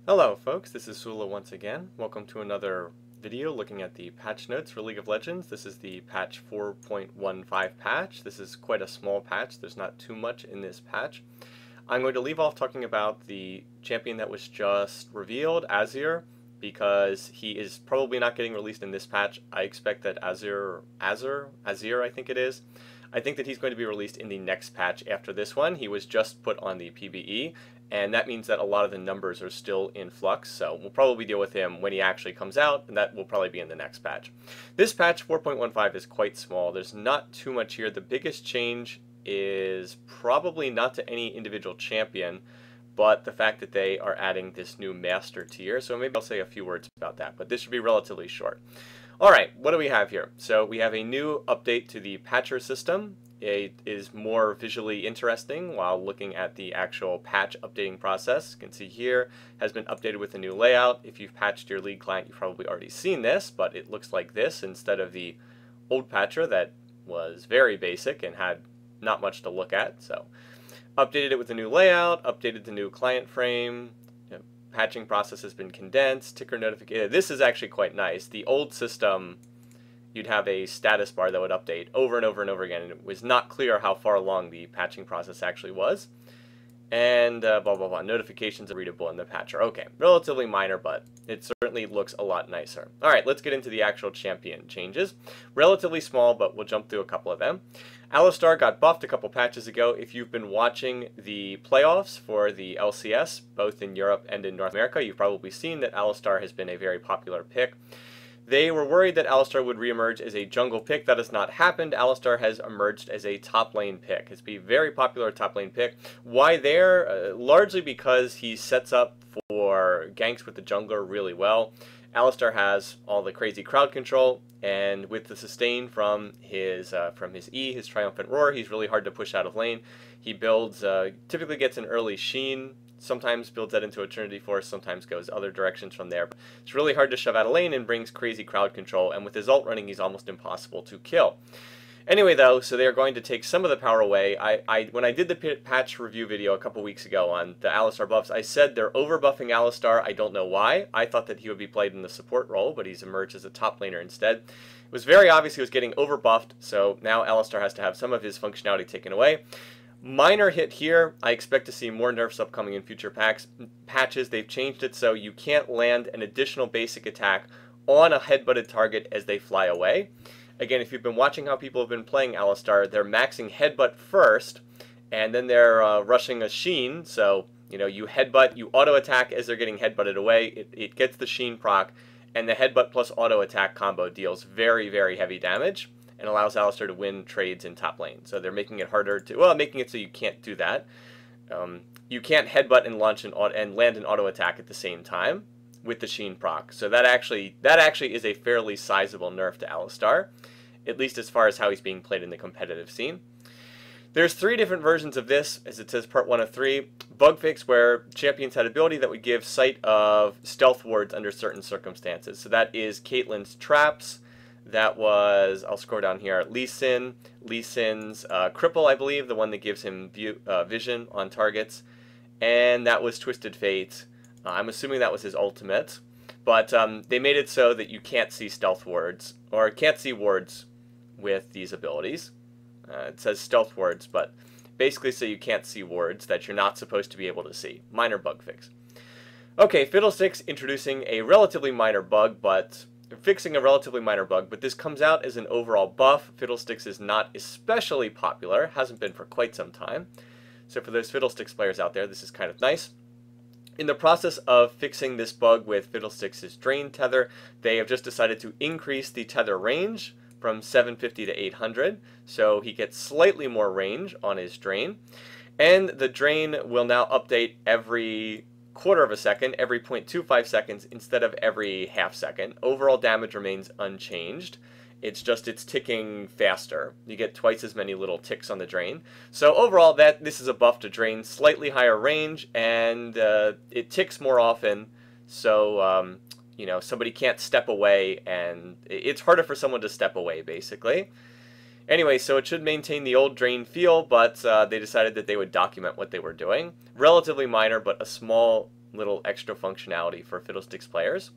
Hello folks, this is Sullla once again. Welcome to another video looking at the patch notes for League of Legends. This is the patch 4.15 patch. This is quite a small patch. There's not too much in this patch. I'm going to leave off talking about the champion that was just revealed, Azir, because he is probably not getting released in this patch. I expect that Azir I think it is. I think that he's going to be released in the next patch after this one. He was just put on the PvE, and that means that a lot of the numbers are still in flux, so we'll probably deal with him when he actually comes out, and that will probably be in the next patch. This patch 4.15 is quite small. There's not too much here. The biggest change is probably not to any individual champion, but the fact that they are adding this new master tier, so maybe I'll say a few words about that, but this should be relatively short. Alright, what do we have here? So we have a new update to the patcher system. It is more visually interesting while looking at the actual patch updating process. You can see here has been updated with a new layout. If you've patched your League client, you've probably already seen this, but it looks like this instead of the old patcher that was very basic and had not much to look at. So updated it with a new layout, updated the new client frame. Patching process has been condensed, ticker notification. This is actually quite nice. The old system, you'd have a status bar that would update over and over and over again, and it was not clear how far along the patching process actually was. And blah, blah, blah. Notifications are readable in the patcher. Okay, relatively minor, but it certainly looks a lot nicer. All right, let's get into the actual champion changes. Relatively small, but we'll jump through a couple of them. Alistar got buffed a couple patches ago. If you've been watching the playoffs for the LCS, both in Europe and in North America, you've probably seen that Alistar has been a very popular pick. They were worried that Alistar would reemerge as a jungle pick. That has not happened. Alistar has emerged as a top lane pick. It's been a very popular top lane pick. Why there? Largely because he sets up for ganks with the jungler really well. Alistar has all the crazy crowd control, and with the sustain from his E, his Triumphant Roar, he's really hard to push out of lane. He builds, typically gets an early Sheen, sometimes builds that into Eternity Force, sometimes goes other directions from there. But it's really hard to shove out a lane and brings crazy crowd control, and with his ult running, he's almost impossible to kill. Anyway, though, so they are going to take some of the power away. When I did the patch review video a couple weeks ago on the Alistar buffs, I said they're over-buffing Alistar. I don't know why. I thought that he would be played in the support role, but he's emerged as a top laner instead. It was very obvious he was getting over-buffed, so now Alistar has to have some of his functionality taken away. Minor hit here. I expect to see more nerfs upcoming in future patches. They've changed it so you can't land an additional basic attack on a headbutted target as they fly away. Again, if you've been watching how people have been playing Alistar, they're maxing headbutt first, and then they're rushing a Sheen. So, you know, you headbutt, you auto-attack as they're getting headbutted away. It gets the Sheen proc, and the headbutt plus auto-attack combo deals very, very heavy damage and allows Alistar to win trades in top lane. So they're making it harder to, well, making it so you can't do that. You can't headbutt and launch and land an auto-attack at the same time with the Sheen proc. So that actually is a fairly sizable nerf to Alistar, at least as far as how he's being played in the competitive scene. There's 3 different versions of this, as it says part 1 of 3. Bug fix where champions had ability that would give sight of stealth wards under certain circumstances. So that is Caitlyn's traps. That was, I'll scroll down here, Lee Sin's cripple, I believe, the one that gives him vision on targets. And that was Twisted Fate. I'm assuming that was his ultimate, but they made it so that you can't see stealth wards, or can't see wards with these abilities. It says stealth wards, but basically so you can't see wards that you're not supposed to be able to see. Minor bug fix. Okay, Fiddlesticks introducing a relatively minor bug, but fixing a relatively minor bug, but this comes out as an overall buff. Fiddlesticks is not especially popular, hasn't been for quite some time. So for those Fiddlesticks players out there, this is kind of nice. In the process of fixing this bug with Fiddlesticks' drain tether, they have just decided to increase the tether range from 750 to 800, so he gets slightly more range on his drain. And the drain will now update every quarter of a second, every 0.25 seconds instead of every half second. Overall damage remains unchanged. It's just it's ticking faster. You get twice as many little ticks on the drain. So overall, this is a buff to drain, slightly higher range, and it ticks more often. So you know, somebody can't step away, and it's harder for someone to step away, basically. Anyway, so it should maintain the old drain feel, but they decided that they would document what they were doing. Relatively minor, but a small little extra functionality for Fiddlesticks players.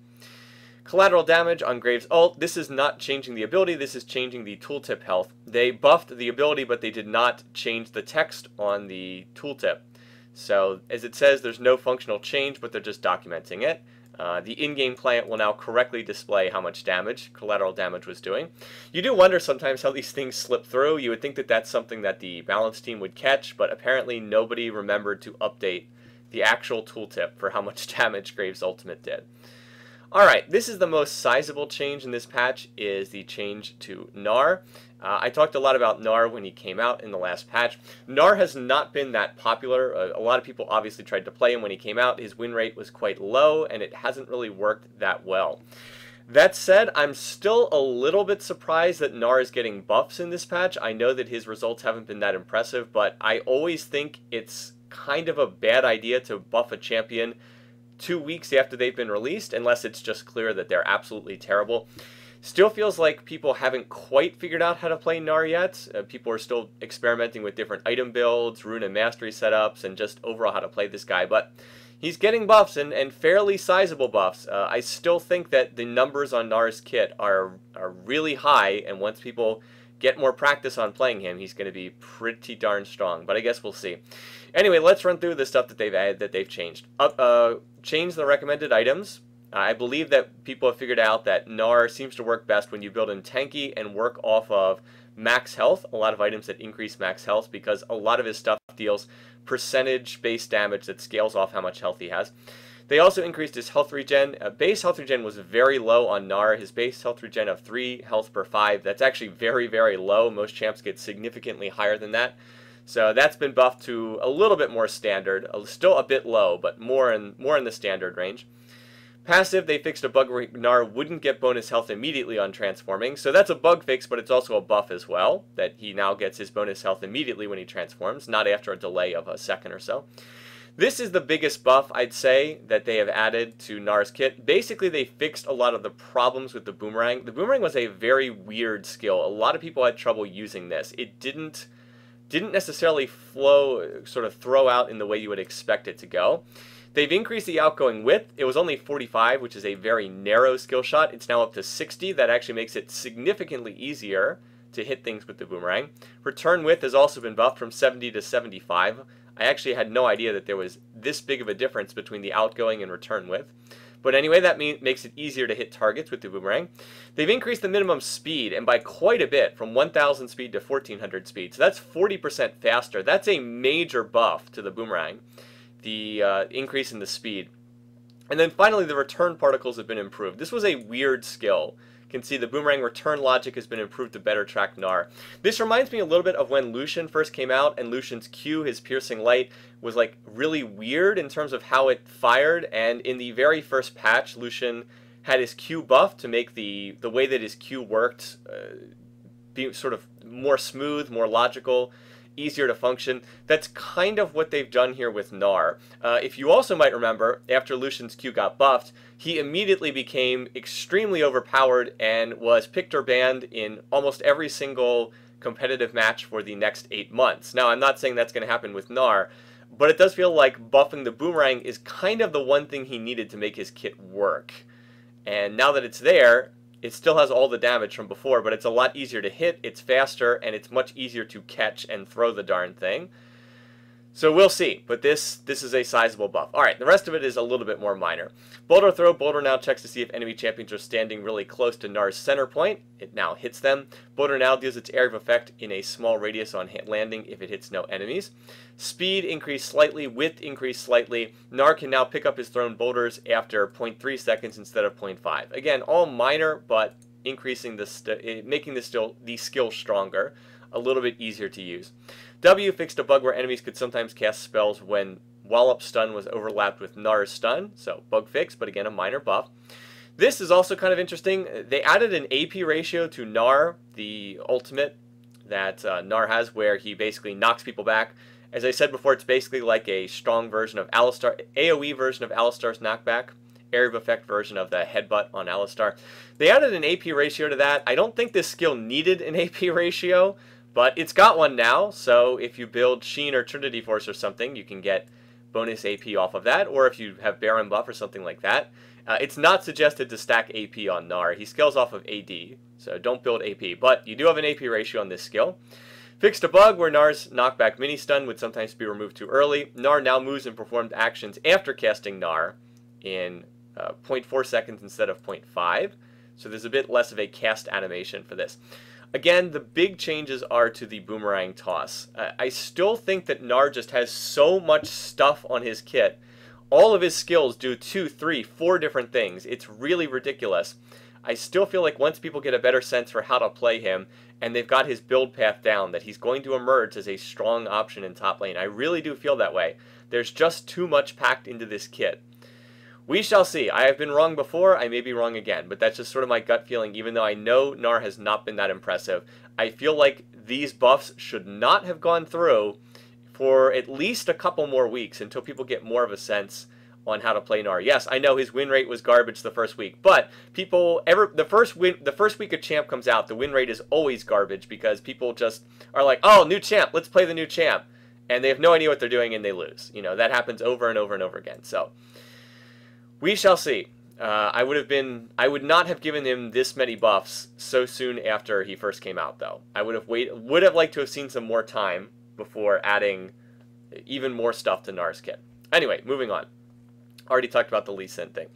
Collateral damage on Graves' ult. This is not changing the ability, this is changing the tooltip health. They buffed the ability, but they did not change the text on the tooltip. So, as it says, there's no functional change, but they're just documenting it. The in-game client will now correctly display how much damage collateral damage was doing. You do wonder sometimes how these things slip through. You would think that that's something that the balance team would catch, but apparently nobody remembered to update the actual tooltip for how much damage Graves' ultimate did. Alright, this is the most sizable change in this patch, is the change to Gnar. I talked a lot about Gnar when he came out in the last patch. Gnar has not been that popular. A lot of people obviously tried to play him when he came out. His win rate was quite low, and it hasn't really worked that well. That said, I'm still a little bit surprised that Gnar is getting buffs in this patch. I know that his results haven't been that impressive, but I always think it's kind of a bad idea to buff a champion 2 weeks after they've been released, unless it's just clear that they're absolutely terrible. Still feels like people haven't quite figured out how to play Gnar yet. People are still experimenting with different item builds, rune and mastery setups, and just overall how to play this guy. But he's getting buffs, and fairly sizable buffs. I still think that the numbers on Gnar's kit are really high, and once people get more practice on playing him, he's going to be pretty darn strong. But I guess we'll see. Anyway, let's run through the stuff that they've added, that they've changed. Changed the recommended items. I believe that people have figured out that Gnar seems to work best when you build in tanky and work off of max health. A lot of items that increase max health, because a lot of his stuff deals percentage-based damage that scales off how much health he has. They also increased his health regen. Base health regen was very low on Gnar. His base health regen of 3 health per 5. That's actually very, very low. Most champs get significantly higher than that. So that's been buffed to a little bit more standard. Still a bit low, but more in the standard range. Passive, they fixed a bug where Gnar wouldn't get bonus health immediately on transforming. So that's a bug fix, but it's also a buff as well, that he now gets his bonus health immediately when he transforms, not after a delay of a second or so. This is the biggest buff, I'd say, that they have added to Gnar's kit. Basically, they fixed a lot of the problems with the boomerang. The boomerang was a very weird skill. A lot of people had trouble using this. It didn't necessarily flow, sort of throw out in the way you would expect it to go. They've increased the outgoing width. It was only 45, which is a very narrow skill shot. It's now up to 60. That actually makes it significantly easier to hit things with the boomerang. Return width has also been buffed from 70 to 75. I actually had no idea that there was this big of a difference between the outgoing and return width. But anyway, that makes it easier to hit targets with the boomerang. They've increased the minimum speed, and by quite a bit, from 1,000 speed to 1,400 speed. So that's 40% faster. That's a major buff to the boomerang, the increase in the speed. And then finally, the return particles have been improved. This was a weird skill. You can see the boomerang return logic has been improved to better track Gnar. This reminds me a little bit of when Lucian first came out, and Lucian's Q, his piercing light, was like really weird in terms of how it fired. And in the very first patch, Lucian had his Q buffed to make the way that his Q worked be sort of more smooth, more logical, easier to function. That's kind of what they've done here with Gnar. If you also might remember, after Lucian's Q got buffed, he immediately became extremely overpowered and was picked or banned in almost every single competitive match for the next 8 months. Now, I'm not saying that's going to happen with Gnar, but it does feel like buffing the boomerang is kind of the one thing he needed to make his kit work. And now that it's there, it still has all the damage from before, but it's a lot easier to hit, it's faster, and it's much easier to catch and throw the darn thing. So we'll see, but this is a sizable buff. Alright, the rest of it is a little bit more minor. Boulder Throw, Boulder now checks to see if enemy champions are standing really close to Gnar's center point. It now hits them. Boulder now deals its area of effect in a small radius on landing if it hits no enemies. Speed increased slightly, width increased slightly. Gnar can now pick up his thrown boulders after 0.3 seconds instead of 0.5. Again, all minor, but increasing making the skill stronger, a little bit easier to use. W fixed a bug where enemies could sometimes cast spells when Wallop stun was overlapped with Gnar's stun, so bug fix, but again a minor buff. This is also kind of interesting. They added an AP ratio to Gnar, the ultimate that Gnar has, where he basically knocks people back. As I said before, it's basically like a strong version of Alistar, AoE version of Alistar's knockback, area of effect version of the headbutt on Alistar. They added an AP ratio to that. I don't think this skill needed an AP ratio, but it's got one now, so if you build Sheen or Trinity Force or something, you can get bonus AP off of that, or if you have Baron buff or something like that. It's not suggested to stack AP on Gnar. He scales off of AD, so don't build AP, but you do have an AP ratio on this skill. Fixed a bug where Gnar's knockback mini-stun would sometimes be removed too early. Gnar now moves and performed actions after casting Gnar in 0.4 seconds instead of 0.5, so there's a bit less of a cast animation for this. Again, the big changes are to the boomerang toss. I still think that Gnar just has so much stuff on his kit. All of his skills do 2, 3, 4 different things. It's really ridiculous. I still feel like once people get a better sense for how to play him, and they've got his build path down, that he's going to emerge as a strong option in top lane. I really do feel that way. There's just too much packed into this kit. We shall see. I have been wrong before, I may be wrong again, but that's just sort of my gut feeling, even though I know Gnar has not been that impressive. I feel like these buffs should not have gone through for at least a couple more weeks until people get more of a sense on how to play Gnar. Yes, I know his win rate was garbage the first week, but people the first week a champ comes out, the win rate is always garbage because people just are like, "Oh, new champ, let's play the new champ." And they have no idea what they're doing and they lose. You know, that happens over and over and over again. So, we shall see. I would not have given him this many buffs so soon after he first came out, though. I would have liked to have seen some more time before adding even more stuff to Gnar's kit. Anyway, moving on. Already talked about the Lee Sin thing.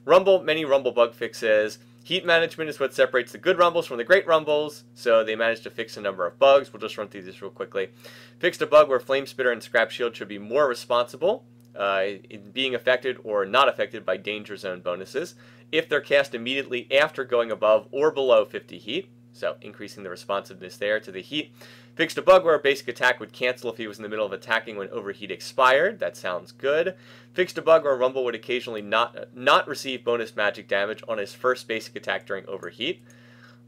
Rumble, many Rumble bug fixes. Heat management is what separates the good Rumbles from the great Rumbles, so they managed to fix a number of bugs. We'll just run through this real quickly. Fixed a bug where Flame Spitter and Scrap Shield should be more responsible in being affected or not affected by danger zone bonuses if they're cast immediately after going above or below 50 heat, so increasing the responsiveness there to the heat. Fixed a bug where a basic attack would cancel if he was in the middle of attacking when overheat expired. That sounds good. Fixed a bug where Rumble would occasionally not receive bonus magic damage on his first basic attack during overheat.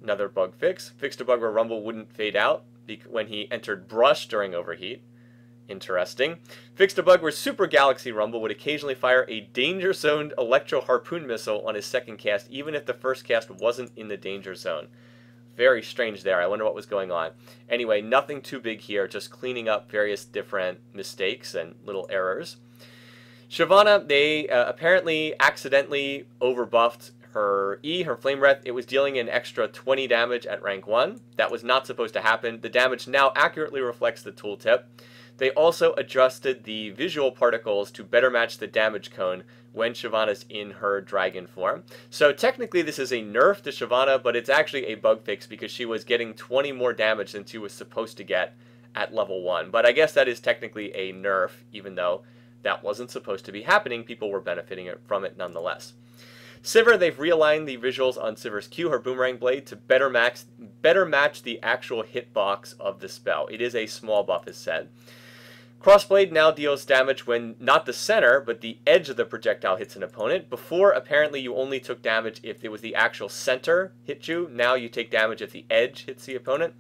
Another bug fix. Fixed a bug where Rumble wouldn't fade out when he entered brush during overheat. Interesting. Fixed a bug where Super Galaxy Rumble would occasionally fire a danger zoned Electro Harpoon missile on his second cast, even if the first cast wasn't in the danger zone. Very strange there. I wonder what was going on. Anyway, nothing too big here, just cleaning up various different mistakes and little errors. Shyvana, they apparently accidentally overbuffed her E, her Flame Breath. It was dealing an extra 20 damage at rank 1. That was not supposed to happen. The damage now accurately reflects the tooltip. They also adjusted the visual particles to better match the damage cone when Shyvana's in her dragon form. So technically this is a nerf to Shyvana, but it's actually a bug fix because she was getting 20 more damage than she was supposed to get at level 1. But I guess that is technically a nerf, even though that wasn't supposed to be happening. People were benefiting from it nonetheless. Sivir, they've realigned the visuals on Sivir's Q, her boomerang blade, to better match the actual hitbox of the spell. It is a small buff, as said. Crossblade now deals damage when not the center, but the edge of the projectile hits an opponent. Before, apparently, you only took damage if it was the actual center hit you. Now you take damage if the edge hits the opponent.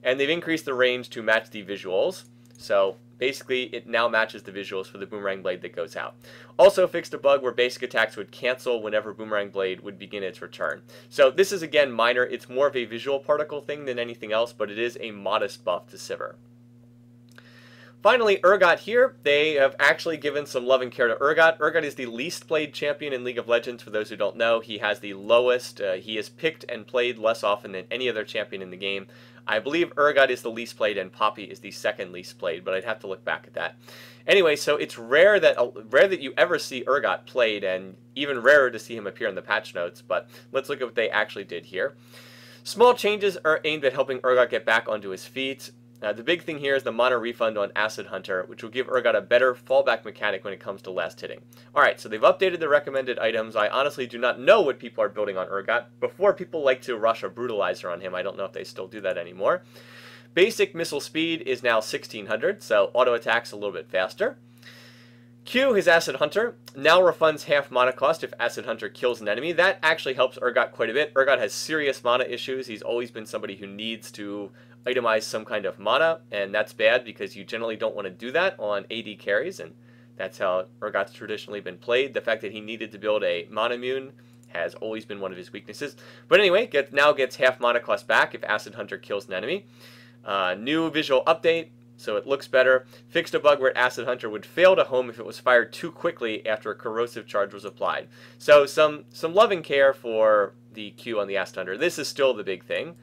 And they've increased the range to match the visuals. So, basically, it now matches the visuals for the Boomerang Blade that goes out. Also fixed a bug where basic attacks would cancel whenever Boomerang Blade would begin its return. So, this is, again, minor. It's more of a visual particle thing than anything else, but it is a modest buff to Sivir. Finally, Urgot here. They have actually given some love and care to Urgot. Urgot is the least played champion in League of Legends, for those who don't know. He has the lowest. He is picked and played less often than any other champion in the game. I believe Urgot is the least played and Poppy is the second least played, but I'd have to look back at that. Anyway, so it's rare that you ever see Urgot played, and even rarer to see him appear in the patch notes, but let's look at what they actually did here. Small changes are aimed at helping Urgot get back onto his feet. The big thing here is the mana refund on Acid Hunter, which will give Urgot a better fallback mechanic when it comes to last hitting. Alright, so they've updated the recommended items. I honestly do not know what people are building on Urgot. Before, people liked to rush a Brutalizer on him. I don't know if they still do that anymore. Basic missile speed is now 1600, so auto attack's a little bit faster. Q, his Acid Hunter, now refunds half mana cost if Acid Hunter kills an enemy. That actually helps Urgot quite a bit. Urgot has serious mana issues. He's always been somebody who needs to itemize some kind of mana, and that's bad because you generally don't want to do that on AD carries, and that's how Urgot's traditionally been played. The fact that he needed to build a mana immune has always been one of his weaknesses. But anyway, now gets half mana cost back if Acid Hunter kills an enemy. New visual update. so it looks better. Fixed a bug where Acid Hunter would fail to home if it was fired too quickly after a corrosive charge was applied. So some loving care for the Q on the Acid Hunter. This is still the big thing.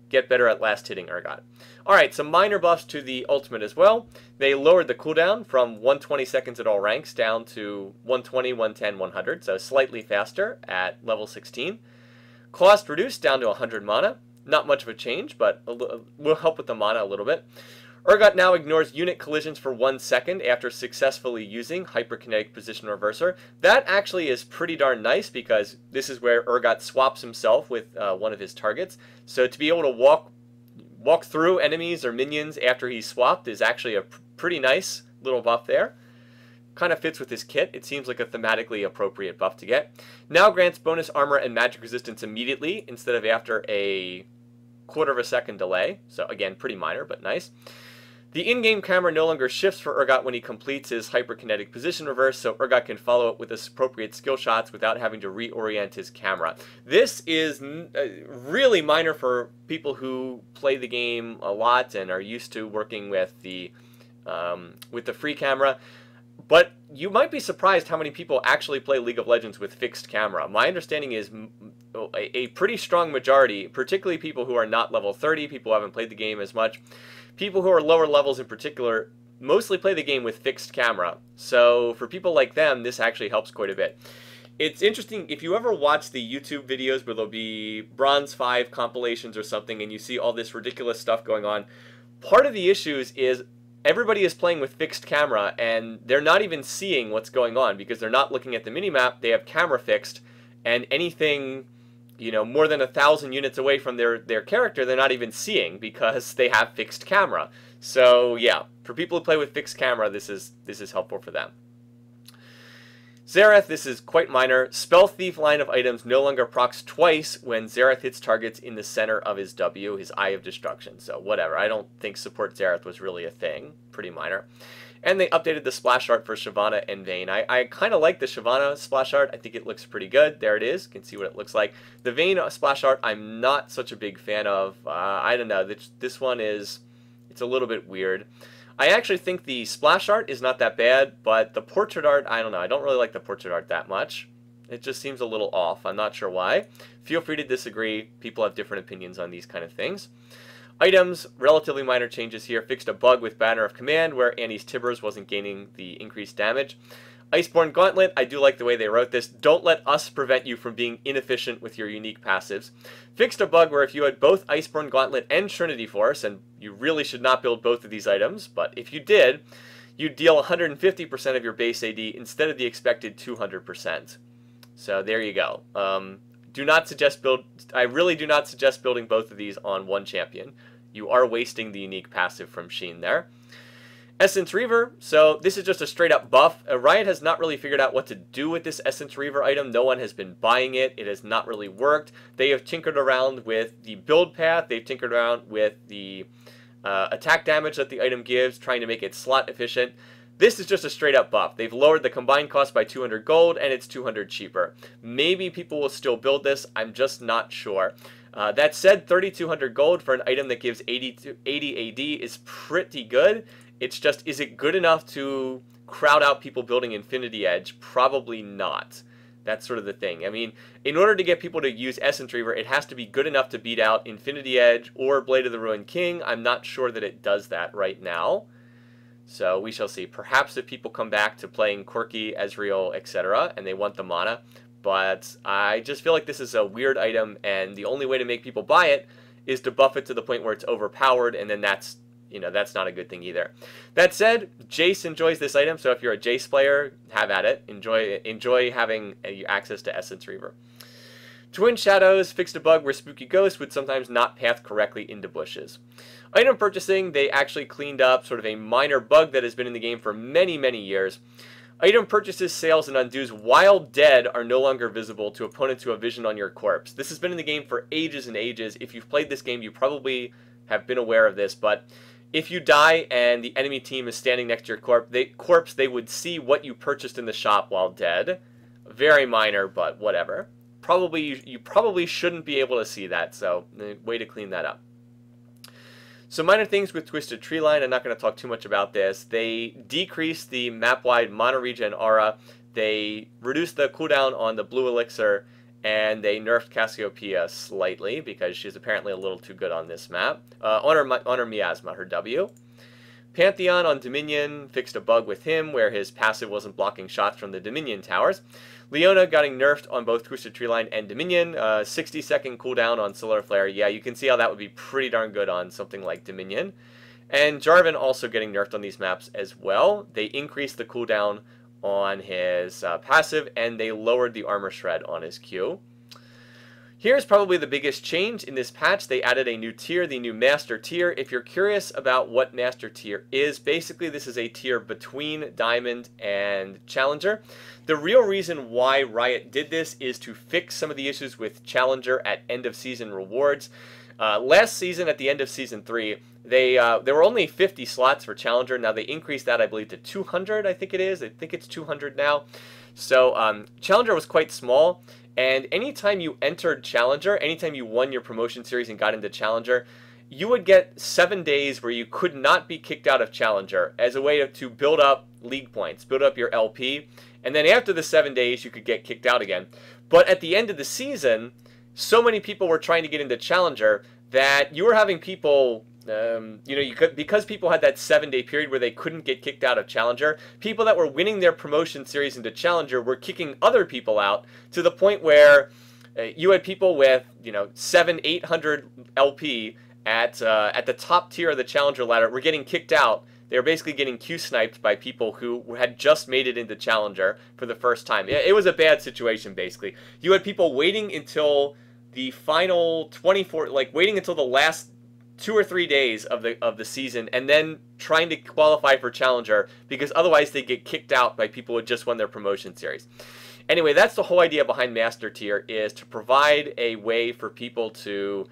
Get better at last hitting Urgot. Alright, some minor buffs to the ultimate as well. They lowered the cooldown from 120 seconds at all ranks down to 120, 110, 100, so slightly faster at level 16. Cost reduced down to 100 mana. Not much of a change, but will help with the mana a little bit. Urgot now ignores unit collisions for 1 second after successfully using Hyperkinetic Position Reverser. That actually is pretty darn nice because this is where Urgot swaps himself with one of his targets. So to be able to walk through enemies or minions after he's swapped is actually a pretty nice little buff there. Kind of fits with his kit. It seems like a thematically appropriate buff to get. Now grants bonus armor and magic resistance immediately instead of after a quarter of a second delay. So again, pretty minor, but nice. The in-game camera no longer shifts for Urgot when he completes his hyperkinetic position reverse, so Urgot can follow it with appropriate skill shots without having to reorient his camera. This is really minor for people who play the game a lot and are used to working with the free camera. But you might be surprised how many people actually play League of Legends with fixed camera. My understanding is a pretty strong majority, particularly people who are not level 30, people who haven't played the game as much. People who are lower levels in particular mostly play the game with fixed camera. So for people like them, this actually helps quite a bit. It's interesting, if you ever watch the YouTube videos where there'll be Bronze 5 compilations or something and you see all this ridiculous stuff going on, part of the issues is everybody is playing with fixed camera and they're not even seeing what's going on because they're not looking at the minimap. They have camera fixed, and anything, you know, more than 1,000 units away from their character, they're not even seeing because they have fixed camera. So yeah, for people who play with fixed camera, this is helpful for them. Xerath, this is quite minor. Spell Thief line of items no longer procs twice when Xerath hits targets in the center of his W, his Eye of Destruction. So whatever, I don't think support Xerath was really a thing. Pretty minor. And they updated the splash art for Shyvana and Vayne. I kind of like the Shyvana splash art. I think it looks pretty good. There it is. You can see what it looks like. The Vayne splash art I'm not such a big fan of. I don't know. This one is, it's a little bit weird. I actually think the splash art is not that bad, but the portrait art, I don't know. I don't really like the portrait art that much. It just seems a little off. I'm not sure why. Feel free to disagree. People have different opinions on these kind of things. Items, relatively minor changes here. Fixed a bug with Banner of Command where Annie's Tibbers wasn't gaining the increased damage. Iceborne Gauntlet, I do like the way they wrote this. Don't let us prevent you from being inefficient with your unique passives. Fixed a bug where if you had both Iceborne Gauntlet and Trinity Force, and you really should not build both of these items, but if you did, you'd deal 150% of your base AD instead of the expected 200%. So there you go. I really do not suggest building both of these on one champion. You are wasting the unique passive from Sheen there. Essence Reaver, so this is just a straight up buff. Riot has not really figured out what to do with this Essence Reaver item. No one has been buying it. It has not really worked. They have tinkered around with the build path. They've tinkered around with the attack damage that the item gives, trying to make it slot efficient. This is just a straight up buff. They've lowered the combined cost by 200 gold, and it's 200 cheaper. Maybe people will still build this. I'm just not sure. That said, 3,200 gold for an item that gives 80 AD is pretty good. It's just, is it good enough to crowd out people building Infinity Edge? Probably not. That's sort of the thing. I mean, in order to get people to use Essence Reaver, it has to be good enough to beat out Infinity Edge or Blade of the Ruined King. I'm not sure that it does that right now. So we shall see. Perhaps if people come back to playing Quirky, Ezreal, etc., and they want the mana. But I just feel like this is a weird item, and the only way to make people buy it is to buff it to the point where it's overpowered, and then that's, you know, that's not a good thing either. That said, Jace enjoys this item, so if you're a Jace player, have at it. Enjoy having access to Essence Reaver. Twin Shadows fixed a bug where Spooky Ghost would sometimes not path correctly into bushes. Item purchasing, they actually cleaned up sort of a minor bug that has been in the game for many, many years. Item purchases, sales, and undos while dead are no longer visible to opponents who have vision on your corpse. This has been in the game for ages and ages. If you've played this game, you probably have been aware of this, but if you die and the enemy team is standing next to your corpse, they would see what you purchased in the shop while dead. Very minor, but whatever. You probably shouldn't be able to see that, so way to clean that up. So minor things with Twisted Treeline, I'm not going to talk too much about this. They decreased the map-wide mono-regen aura, they reduced the cooldown on the blue elixir, and they nerfed Cassiopeia slightly because she's apparently a little too good on this map. On her Miasma, her W. Pantheon on Dominion fixed a bug with him where his passive wasn't blocking shots from the Dominion towers. Leona getting nerfed on both Twisted Treeline and Dominion. 60-second cooldown on Solar Flare. Yeah, you can see how that would be pretty darn good on something like Dominion. And Jarvan also getting nerfed on these maps as well. They increased the cooldown on his passive, and they lowered the armor shred on his Q. Here's probably the biggest change in this patch. They added a new tier, the new Master tier. If you're curious about what Master tier is, basically this is a tier between Diamond and Challenger. The real reason why Riot did this is to fix some of the issues with Challenger at end of season rewards. Last season, at the end of Season 3, there were only 50 slots for Challenger. Now they increased that, I believe, to 200, I think it is. I think it's 200 now. So Challenger was quite small. And anytime you entered Challenger, anytime you won your promotion series and got into Challenger, you would get 7 days where you could not be kicked out of Challenger as a way to build up league points, build up your LP, and then after the 7 days you could get kicked out again. But at the end of the season, so many people were trying to get into Challenger that you were having people... because people had that 7-day period where they couldn't get kicked out of Challenger, people that were winning their promotion series into Challenger were kicking other people out to the point where you had people with 700-800 LP at the top tier of the Challenger ladder were getting kicked out. They were basically getting Q-sniped by people who had just made it into Challenger for the first time. It was a bad situation, basically. You had people waiting until the final 24, waiting until the last 2 or 3 days of the season and then trying to qualify for Challenger because otherwise they get kicked out by people who just won their promotion series. Anyway, that's the whole idea behind Master Tier, is to provide a way for people to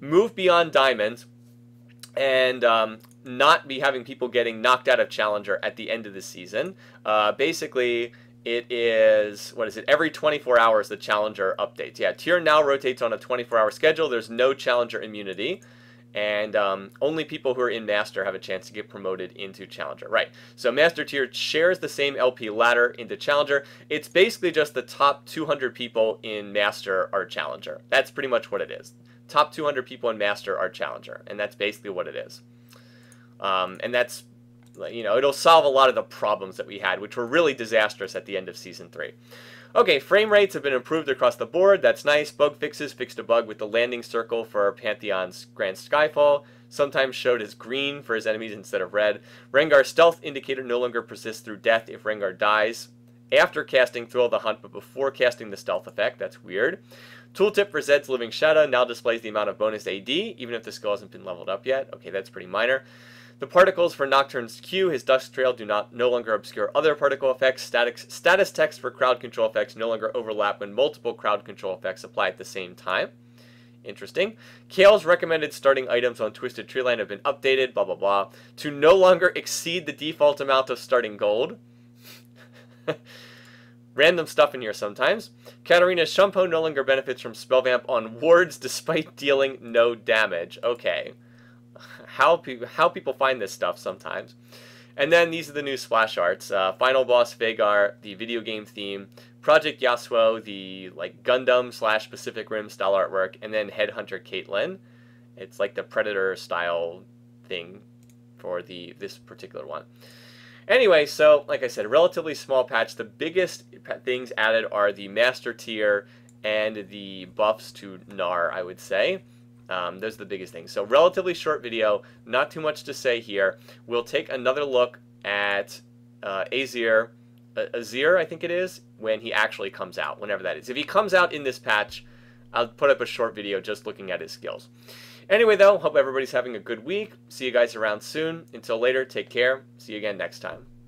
move beyond Diamond and not be having people getting knocked out of Challenger at the end of the season. Basically, it is, every 24 hours the Challenger updates. Yeah, Tier now rotates on a 24-hour schedule. There's no Challenger immunity. And only people who are in Master have a chance to get promoted into Challenger. Right, so Master Tier shares the same LP ladder into Challenger. It's basically just the top 200 people in Master are Challenger. That's pretty much what it is. Top 200 people in Master are Challenger, and that's basically what it is. And that's, it'll solve a lot of the problems that we had, which were really disastrous at the end of Season 3. Okay, frame rates have been improved across the board. That's nice. Bug fixes fixed a bug with the landing circle for Pantheon's Grand Skyfall. Sometimes showed as green for his enemies instead of red. Rengar's stealth indicator no longer persists through death if Rengar dies after casting Thrill of the Hunt, but before casting the stealth effect. That's weird. Tooltip for Zed's Living Shadow now displays the amount of bonus AD, even if the skill hasn't been leveled up yet. Okay, that's pretty minor. The particles for Nocturne's Q, his Dusk Trail, do no longer obscure other particle effects. Status text for crowd control effects no longer overlap when multiple crowd control effects apply at the same time. Interesting. Kale's recommended starting items on Twisted Treeline have been updated, blah, blah, blah, to no longer exceed the default amount of starting gold. Random stuff in here sometimes. Katarina's Shumpo no longer benefits from Spellvamp on wards despite dealing no damage. Okay. How people find this stuff sometimes. And then these are the new splash arts. Final Boss Vhagar, the video game theme. Project Yasuo, the Gundam / Pacific Rim style artwork. And then Headhunter Caitlyn. It's like the Predator style thing for this particular one. Anyway, so like I said, relatively small patch. The biggest things added are the Master Tier and the buffs to Gnar, I would say. Those are the biggest things. So relatively short video, not too much to say here. We'll take another look at Azir, I think it is, when he actually comes out, whenever that is. If he comes out in this patch, I'll put up a short video just looking at his skills. Anyway, though, hope everybody's having a good week. See you guys around soon. Until later, take care. See you again next time.